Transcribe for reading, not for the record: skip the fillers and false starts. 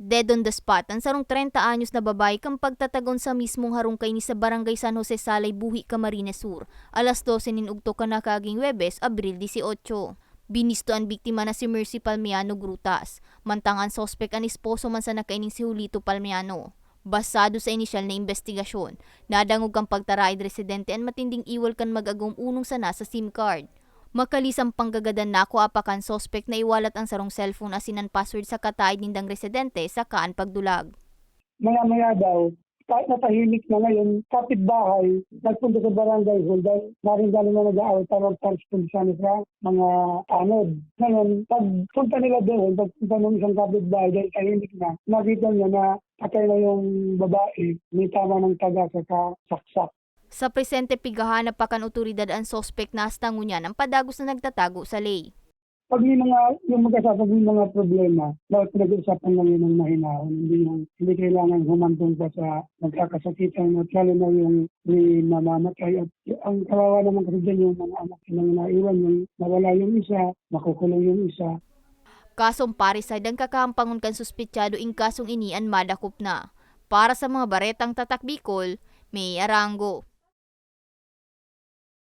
Dead on the spot, ang sarong 30 anyos na babae kang pagtatagon sa mismong harungkay ni sa Barangay San Jose Salay, Buhi, Camarines Sur. Alas 12 ninugto ka na kaging Webes, Abril 18. Binisto ang biktima na si Mercy Palmiano Grutas. Mantangan sospek ang esposo man sa nakaining si Julito Palmiano. Basado sa inisyal na investigasyon, nadangog ang pagtaraid residente ang matinding iwal kan mag-agom unong sana sa SIM card. Makalisang panggagadan na ako apakan sospek na iwalat ang sarong cellphone asinan password sa kataid nindang residente sa kaan pagdulag. Maya-maya daw, kahit natahimik na ngayon, kapitbahay, nagpunta sa barangay hall dahil narin na nag-aaway para magparesponsyahan sa mga anod. Ngayon, pagpunta nila doon, pagpunta ng isang kapitbahay dahil tahimik na, nakita niya na patay na yung babae, may tama ng taga sa saksak. Sa presente pigahanap pa kan otoridad ang sospek na astango niya ng padagos na nagtatago sa lay. Pag may yung magkasapag may mga problema, dapat pinag-uusapan lang yun ng mahinahon. Hindi kailangan humantong pa sa magkakasakitan at lalo na yung may mamamatay. At ang kawawa naman kasi dyan yung mga anak silang naiwan, yung nawala yung isa, makukulong yung isa. Kasong pariside ang kakampangon kan suspetsado ing kasong inian madakop na. Para sa mga baretang tatak Bicol, May Arango.